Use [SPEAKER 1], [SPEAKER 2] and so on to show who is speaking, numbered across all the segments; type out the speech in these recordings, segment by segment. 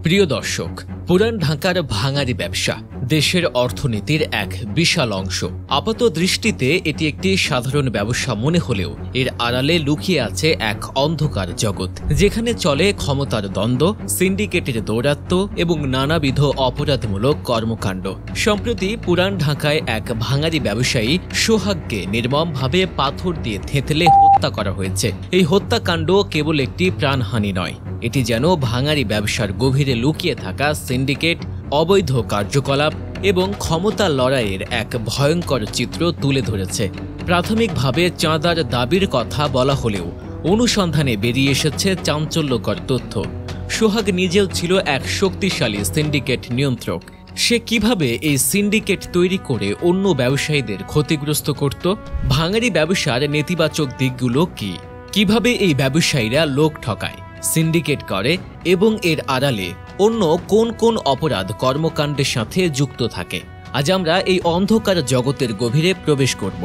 [SPEAKER 1] প্রিয় দর্শক, পুরান ঢাকার ভাঙারি ব্যবসা দেশের অর্থনীতির এক বিশাল অংশ। আপাত দৃষ্টিতে এটি একটি সাধারণ ব্যবসা মনে হলেও এর আড়ালে লুকিয়ে আছে এক অন্ধকার জগৎ, যেখানে চলে ক্ষমতার দ্বন্দ্ব, সিন্ডিকেটের দৌরাত্ম্য এবং নানাবিধ অপরাধমূলক কর্মকাণ্ড। সম্প্রতি পুরান ঢাকায় এক ভাঙারি ব্যবসায়ী সোহাগকে নির্মমভাবে পাথর দিয়ে থেঁতলে হত্যা করা হয়েছে। এই হত্যাকাণ্ড কেবল একটি প্রাণহানি নয়, এটি যেন ভাঙারি ব্যবসার গভীরে লুকিয়ে থাকা সিন্ডিকেট, অবৈধ কার্যকলাপ এবং ক্ষমতা লড়াইয়ের এক ভয়ঙ্কর চিত্র তুলে ধরেছে। প্রাথমিকভাবে চাঁদার দাবির কথা বলা হলেও অনুসন্ধানে বেরিয়ে এসেছে চাঞ্চল্যকর তথ্য। সোহাগ নিজেও ছিল এক শক্তিশালী সিন্ডিকেট নিয়ন্ত্রক। সে কিভাবে এই সিন্ডিকেট তৈরি করে অন্য ব্যবসায়ীদের ক্ষতিগ্রস্ত করত? ভাঙারি ব্যবসার নেতিবাচক দিকগুলো কি? কিভাবে এই ব্যবসায়ীরা লোক ঠকায়, সিন্ডিকেট করে এবং এর আড়ালে অন্য কোন কোন অপরাধ কর্মকাণ্ডের সাথে যুক্ত থাকে? আজ আমরা এই অন্ধকার জগতের গভীরে প্রবেশ করব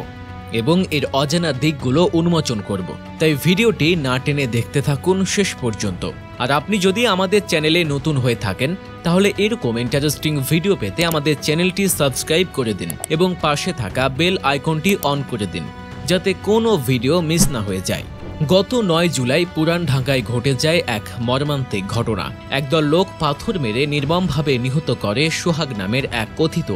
[SPEAKER 1] এবং এর অজানা দিকগুলো উন্মোচন করব। তাই ভিডিওটি না টেনে দেখতে থাকুন শেষ পর্যন্ত। আর আপনি যদি আমাদের চ্যানেলে নতুন হয়ে থাকেন তাহলে এরকম ইন্টারেস্টিং ভিডিও পেতে আমাদের চ্যানেলটি সাবস্ক্রাইব করে দিন এবং পাশে থাকা বেল আইকনটি অন করে দিন, যাতে কোনো ভিডিও মিস না হয়ে যায়। গত 9 জুলাই পুরান ঢাকায় ঘটে যায় এক মর্মান্তিক ঘটনা। একদল লোক পাথর মেরে নির্মমভাবে নিহত করে সোহাগ নামের এক কথিত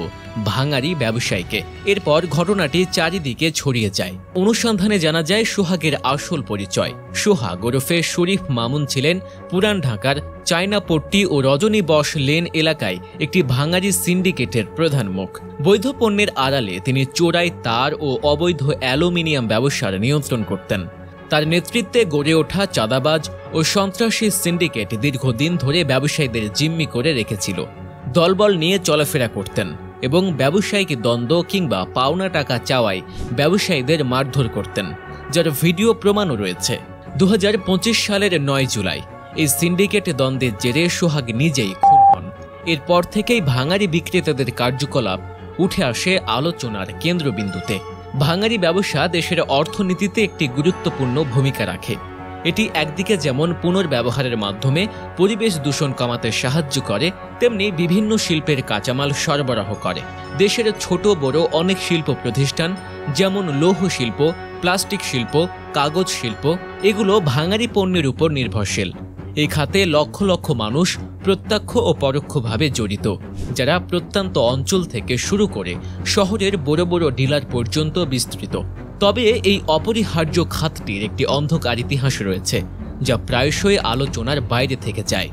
[SPEAKER 1] ভাঙারি ব্যবসায়ীকে। এরপর ঘটনাটি চারিদিকে ছড়িয়ে যায়। অনুসন্ধানে জানা যায় সোহাগের আসল পরিচয়। সোহাগ ওরফে শরীফ মামুন ছিলেন পুরান ঢাকার চায়নাপট্টি ও রজনী বস লেন এলাকায় একটি ভাঙারি সিন্ডিকেটের প্রধান মুখ। বৈধ পণ্যের আড়ালে তিনি চোরাই তার ও অবৈধ অ্যালুমিনিয়াম ব্যবসার নিয়ন্ত্রণ করতেন। তার নেতৃত্বে গড়ে ওঠা চাঁদাবাজ ও সন্ত্রাসী সিন্ডিকেট দীর্ঘদিন ধরে ব্যবসায়ীদের জিম্মি করে রেখেছিল। দলবল নিয়ে চলাফেরা করতেন এবং ব্যবসায়িক দ্বন্দ্ব কিংবা পাওনা টাকা চাওয়ায় ব্যবসায়ীদের মারধর করতেন, যার ভিডিও প্রমাণও রয়েছে। 2025 সালের 9 জুলাই এই সিন্ডিকেট দ্বন্দ্বের জেরে সোহাগ নিজেই খুন হন। এরপর থেকেই ভাঙারি বিক্রেতাদের কার্যকলাপ উঠে আসে আলোচনার কেন্দ্রবিন্দুতে। ভাঙারি ব্যবসা দেশের অর্থনীতিতে একটি গুরুত্বপূর্ণ ভূমিকা রাখে। এটি একদিকে যেমন পুনর্ব্যবহারের মাধ্যমে পরিবেশ দূষণ কমাতে সাহায্য করে, তেমনি বিভিন্ন শিল্পের কাঁচামাল সরবরাহ করে। দেশের ছোট বড় অনেক শিল্প প্রতিষ্ঠান যেমন লৌহ শিল্প, প্লাস্টিক শিল্প, কাগজ শিল্প এগুলো ভাঙারি পণ্যের উপর নির্ভরশীল। এই খাতে লক্ষ লক্ষ মানুষ প্রত্যক্ষ ও পরোক্ষভাবে জড়িত, যারা প্রত্যন্ত অঞ্চল থেকে শুরু করে শহরের বড় বড় ডিলার পর্যন্ত বিস্তৃত। তবে এই অপরিহার্য খাতটির একটি অন্ধকার ইতিহাস রয়েছে, যা প্রায়শই আলোচনার বাইরে থেকে যায়।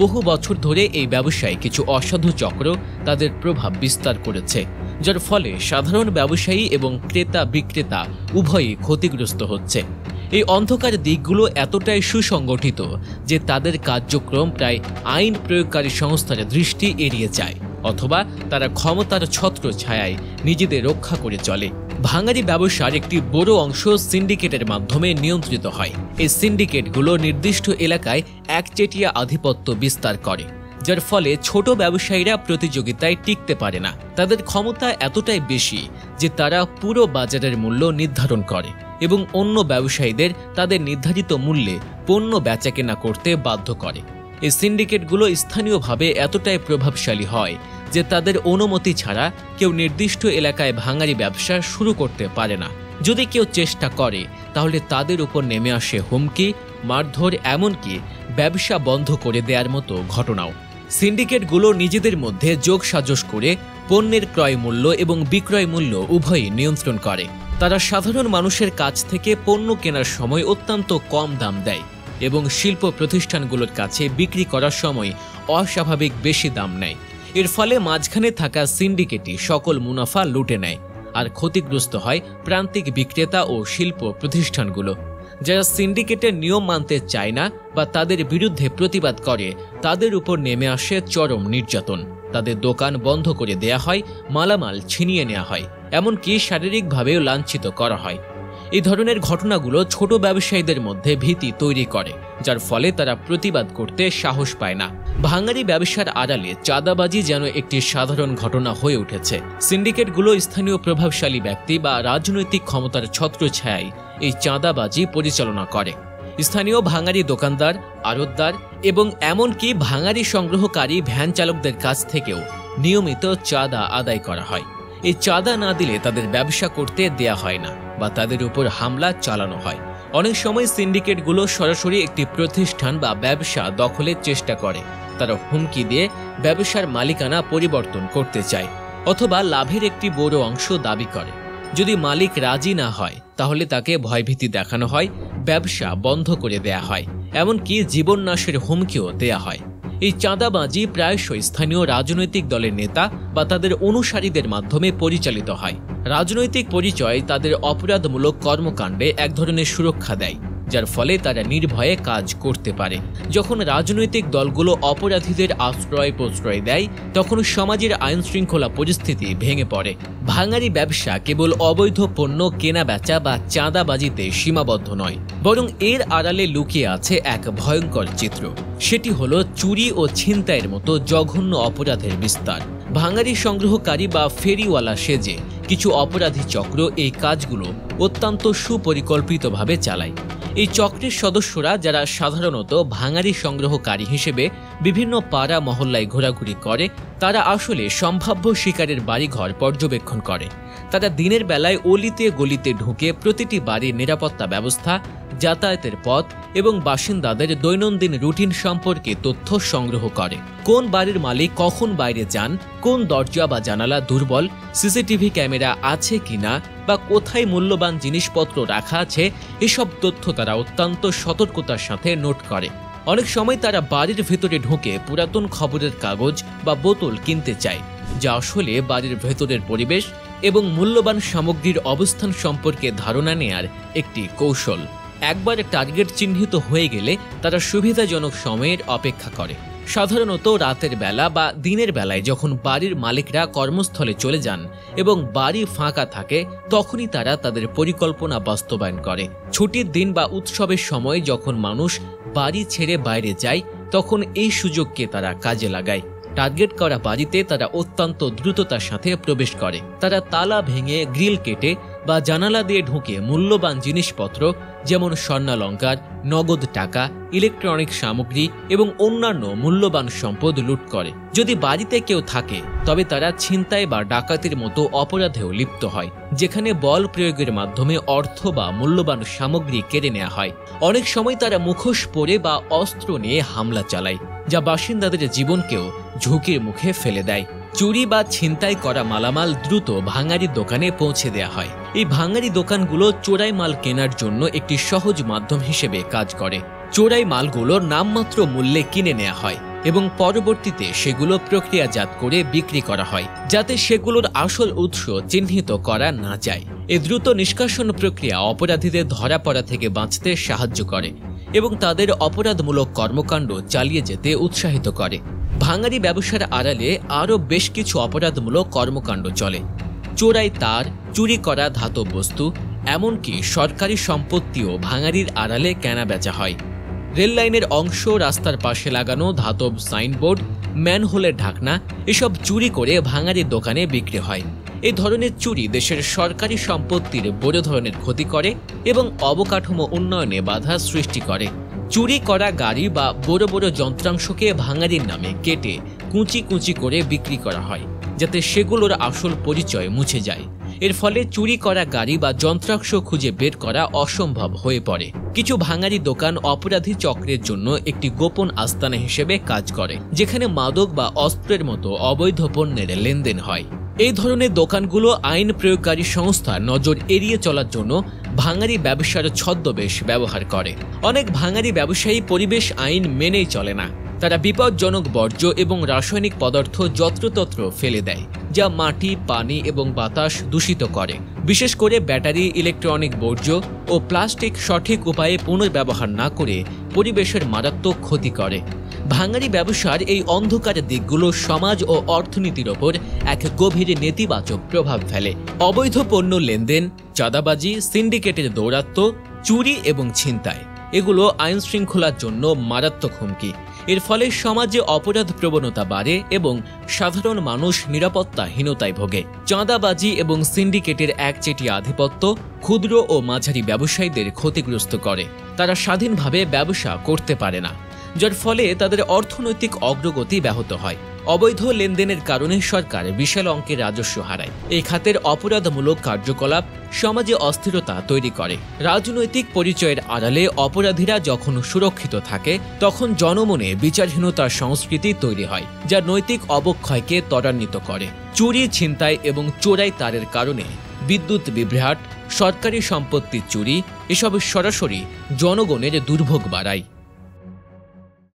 [SPEAKER 1] বহু বছর ধরে এই ব্যবসায় কিছু অসাধু চক্র তাদের প্রভাব বিস্তার করেছে, যার ফলে সাধারণ ব্যবসায়ী এবং ক্রেতা বিক্রেতা উভয়ই ক্ষতিগ্রস্ত হচ্ছে। এই অন্ধকার দিকগুলো এতটাই সুসংগঠিত যে তাদের কার্যক্রম প্রায় আইন প্রয়োগকারী সংস্থার দৃষ্টি এড়িয়ে যায়, অথবা তারা ক্ষমতার ছত্র ছায়ায় নিজেদের রক্ষা করে চলে। ভাঙারি ব্যবসার একটি বড় অংশ সিন্ডিকেটের মাধ্যমে নিয়ন্ত্রিত হয়। এই সিন্ডিকেটগুলো নির্দিষ্ট এলাকায় একচেটিয়া আধিপত্য বিস্তার করে, যার ফলে ছোট ব্যবসায়ীরা প্রতিযোগিতায় টিকতে পারে না। তাদের ক্ষমতা এতটাই বেশি যে তারা পুরো বাজারের মূল্য নির্ধারণ করে এবং অন্য ব্যবসায়ীদের তাদের নির্ধারিত মূল্যে পণ্য বেচাকেনা করতে বাধ্য করে। এই সিন্ডিকেটগুলো স্থানীয়ভাবে এতটাই প্রভাবশালী হয় যে তাদের অনুমতি ছাড়া কেউ নির্দিষ্ট এলাকায় ভাঙারি ব্যবসা শুরু করতে পারে না। যদি কেউ চেষ্টা করে তাহলে তাদের উপর নেমে আসে হুমকি, মারধর, এমনকি ব্যবসা বন্ধ করে দেওয়ার মতো ঘটনাও। সিন্ডিকেটগুলো নিজেদের মধ্যে যোগসাজশ করে পণ্যের ক্রয় মূল্য এবং বিক্রয় মূল্য উভয়ই নিয়ন্ত্রণ করে। তারা সাধারণ মানুষের কাছ থেকে পণ্য কেনার সময় অত্যন্ত কম দাম দেয় এবং শিল্প প্রতিষ্ঠানগুলোর কাছে বিক্রি করার সময় অস্বাভাবিক বেশি দাম নেয়। এর ফলে মাঝখানে থাকা সিন্ডিকেটই সকল মুনাফা লুটে নেয়, আর ক্ষতিগ্রস্ত হয় প্রান্তিক বিক্রেতা ও শিল্প প্রতিষ্ঠানগুলো। যারা সিন্ডিকেটের নিয়ম মানতে চায় না বা তাদের বিরুদ্ধে প্রতিবাদ করে, তাদের উপর নেমে আসে চরম নির্যাতন। তাদের দোকান বন্ধ করে দেয়া হয়, মালামাল ছিনিয়ে নেওয়া হয়, এমনকি শারীরিকভাবেও লাঞ্ছিত করা হয়। এই ধরনের ঘটনাগুলো ছোট ব্যবসায়ীদের মধ্যে ভীতি তৈরি করে, যার ফলে তারা প্রতিবাদ করতে সাহস পায় না। ভাঙারি ব্যবসার আড়ালে চাঁদাবাজি যেন একটি সাধারণ ঘটনা হয়ে উঠেছে। সিন্ডিকেটগুলো স্থানীয় প্রভাবশালী ব্যক্তি বা রাজনৈতিক ক্ষমতার ছত্রছায়ায় এই চাঁদাবাজি পরিচালনা করে। স্থানীয় ভাঙারি দোকানদার, আড়তদার এবং এমনকি ভাঙারি সংগ্রহকারী ভ্যান চালকদের কাছ থেকেও নিয়মিত চাঁদা আদায় করা হয়। এই চাঁদা না দিলে তাদের ব্যবসা করতে দেয়া হয় না বা তাদের উপর হামলা চালানো হয়। অনেক সময় সিন্ডিকেটগুলো সরাসরি একটি প্রতিষ্ঠান বা ব্যবসা দখলের চেষ্টা করে। তারা হুমকি দিয়ে ব্যবসার মালিকানা পরিবর্তন করতে চায় অথবা লাভের একটি বড় অংশ দাবি করে। যদি মালিক রাজি না হয় তাহলে তাকে ভয়ভীতি দেখানো হয়, ব্যবসা বন্ধ করে দেয়া হয়, এমনকি জীবননাশের হুমকিও দেয়া হয়। এই চাঁদাবাজি প্রায়শই স্থানীয় রাজনৈতিক দলের নেতা বা তাদের অনুসারীদের মাধ্যমে পরিচালিত হয়। রাজনৈতিক পরিচয় তাদের অপরাধমূলক কর্মকাণ্ডে এক ধরনের সুরক্ষা দেয়, যার ফলে তারা নির্ভয়ে কাজ করতে পারে। যখন রাজনৈতিক দলগুলো অপরাধীদের আশ্রয় প্রশ্রয় দেয় তখন সমাজের আইন শৃঙ্খলা পরিস্থিতি ভেঙে পড়ে। ভাঙারি ব্যবসা কেবল অবৈধ পণ্য কেনা বেচা বা চাঁদাবাজিতে সীমাবদ্ধ নয়, বরং এর আড়ালে লুকিয়ে আছে এক ভয়ঙ্কর চিত্র। সেটি হলো চুরি ও ছিনতাইয়ের মতো জঘন্য অপরাধের বিস্তার। ভাঙারি সংগ্রহকারী বা ফেরিওয়ালা সেজে কিছু অপরাধী চক্র এই কাজগুলো অত্যন্ত সুপরিকল্পিতভাবে চালায়। এই চক্রের সদস্যরা, যারা সাধারণত ভাঙারি সংগ্রহকারী হিসেবে বিভিন্ন পাড়া মহল্লায় ঘোরাঘুরি করে, তারা আসলে সম্ভাব্য শিকারের বাড়িঘর পর্যবেক্ষণ করে। তারা দিনের বেলায় অলিতে গলিতে ঢুকে প্রতিটি বাড়ির নিরাপত্তা ব্যবস্থা, যাতায়াতের পথ এবং বাসিন্দাদের দৈনন্দিন রুটিন সম্পর্কে তথ্য সংগ্রহ করে। কোন বাড়ির মালিক কখন বাইরে যান, কোন দরজা বা জানালা দুর্বল, সিসিটিভি ক্যামেরা আছে কিনা বা কোথায় মূল্যবান জিনিসপত্র রাখা আছে, এসব তথ্য তারা অত্যন্ত সতর্কতার সাথে নোট করে। অনেক সময় তারা বাড়ির ভেতরে ঢুকে পুরাতন খবরের কাগজ বা বোতল কিনতে চায়, যা আসলে বাড়ির ভেতরের পরিবেশ এবং মূল্যবান সামগ্রীর অবস্থান সম্পর্কে ধারণা নেয়ার একটি কৌশল। একবার টার্গেট চিহ্নিত হয়ে গেলে তারা সুবিধাজনক সময়ের অপেক্ষা করে। সাধারণত রাতের বেলা বা দিনের বেলায় যখন বাড়ির মালিকরা কর্মস্থলে চলে যান এবং বাড়ি ফাঁকা থাকে, তখনই তারা তাদের পরিকল্পনা বাস্তবায়ন করে। ছুটির দিন বা উৎসবের সময় যখন মানুষ বাড়ি ছেড়ে বাইরে যায়, তখন এই সুযোগকে তারা কাজে লাগায়। টার্গেট করা বাড়িতে তারা অত্যন্ত দ্রুততার সাথে প্রবেশ করে। তারা তালা ভেঙে, গ্রিল কেটে বা জানালা দিয়ে ঢুকে মূল্যবান জিনিসপত্র যেমন স্বর্ণালংকার, নগদ টাকা, ইলেকট্রনিক সামগ্রী এবং অন্যান্য মূল্যবান সম্পদ লুট করে। যদি বাড়িতে কেউ থাকে তবে তারা ছিনতাই বা ডাকাতির মতো অপরাধেও লিপ্ত হয়, যেখানে বল প্রয়োগের মাধ্যমে অর্থ বা মূল্যবান সামগ্রী কেড়ে নেওয়া হয়। অনেক সময় তারা মুখোশ পরে বা অস্ত্র নিয়ে হামলা চালায়, যা বাসিন্দাদের জীবনকেও ঝুঁকির মুখে ফেলে দেয়। চুরি বা ছিনতাই করা মালামাল দ্রুত ভাঙারি দোকানে পৌঁছে দেওয়া হয়। এই ভাঙারি দোকানগুলো চোরাই মাল কেনার জন্য একটি সহজ মাধ্যম হিসেবে কাজ করে। চোরাই মালগুলো নামমাত্র মূল্যে কিনে নেওয়া হয় এবং পরবর্তীতে সেগুলো প্রক্রিয়াজাত করে বিক্রি করা হয়, যাতে সেগুলোর আসল উৎস চিহ্নিত করা না যায়। এই দ্রুত নিষ্কাশন প্রক্রিয়া অপরাধীদের ধরা পড়া থেকে বাঁচতে সাহায্য করে এবং তাদের অপরাধমূলক কর্মকাণ্ড চালিয়ে যেতে উৎসাহিত করে। ভাঙারি ব্যবসার আড়ালে আরও বেশ কিছু অপরাধমূলক কর্মকাণ্ড চলে। চোরাই তার, চুরি করা ধাতব বস্তু, এমনকি সরকারি সম্পত্তিও ভাঙারির আড়ালে কেনা বেচা হয়। রেল লাইনের অংশ, রাস্তার পাশে লাগানো ধাতব সাইনবোর্ড, ম্যানহোলের ঢাকনা, এসব চুরি করে ভাঙারির দোকানে বিক্রি হয়। এই ধরনের চুরি দেশের সরকারি সম্পত্তির বড় ধরনের ক্ষতি করে এবং অবকাঠামো উন্নয়নে বাধা সৃষ্টি করে। চুরি করা গাড়ি বা বড় বড় যন্ত্রাংশকে ভাঙারির নামে কেটে কুচি কুচি করে বিক্রি করা হয়, যাতে সেগুলোর আসল পরিচয় মুছে যায়। এর ফলে চুরি করা গাড়ি বা যন্ত্রাংশ খুঁজে বের করা অসম্ভব হয়ে পড়ে। কিছু ভাঙারি দোকান অপরাধী চক্রের জন্য একটি গোপন আস্তানা হিসেবে কাজ করে, যেখানে মাদক বা অস্ত্রের মতো অবৈধ পণ্যের লেনদেন হয়। এই ধরনের দোকানগুলো আইন প্রয়োগকারী সংস্থার নজর এড়িয়ে চলার জন্য ভাঙারি ব্যবসার ছদ্মবেশ ব্যবহার করে। অনেক ভাঙারি ব্যবসায়ী পরিবেশ আইন মেনেই চলে না। তারা বিপজ্জনক বর্জ্য এবং রাসায়নিক পদার্থ যত্রতত্র ফেলে দেয়, যা মাটি, পানি এবং বাতাস দূষিত করে। বিশেষ করে ব্যাটারি, ইলেকট্রনিক বর্জ্য ও প্লাস্টিক সঠিক উপায়ে পুনর্ব্যবহার না করে পরিবেশের মারাত্মক ক্ষতি করে। ভাঙারি ব্যবসার এই অন্ধকার দিকগুলো সমাজ ও অর্থনীতির ওপর এক গভীর নেতিবাচক প্রভাব ফেলে। অবৈধ পণ্য লেনদেন, চাঁদাবাজি, সিন্ডিকেটের দৌরাত্ম্য, চুরি এবং ছিনতাই, এগুলো আইন শৃঙ্খলার জন্য মারাত্মক হুমকি। এর ফলে সমাজে অপরাধ প্রবণতা বাড়ে এবং সাধারণ মানুষ নিরাপত্তাহীনতায় ভোগে। চাঁদাবাজি এবং সিন্ডিকেটের একচেটিয়া আধিপত্য ক্ষুদ্র ও মাঝারি ব্যবসায়ীদের ক্ষতিগ্রস্ত করে। তারা স্বাধীনভাবে ব্যবসা করতে পারে না, যার ফলে তাদের অর্থনৈতিক অগ্রগতি ব্যাহত হয়। অবৈধ লেনদেনের কারণে সরকার বিশাল অঙ্কের রাজস্ব হারায়। এই খাতের অপরাধমূলক কার্যকলাপ সমাজে অস্থিরতা তৈরি করে। রাজনৈতিক পরিচয়ের আড়ালে অপরাধীরা যখন সুরক্ষিত থাকে, তখন জনমনে বিচারহীনতার সংস্কৃতি তৈরি হয়, যা নৈতিক অবক্ষয়কে ত্বরান্বিত করে। চুরি, ছিনতাই এবং চোরাই তারের কারণে বিদ্যুৎ বিভ্রাট, সরকারি সম্পত্তি চুরি এসব সরাসরি জনগণের দুর্ভোগ বাড়ায়।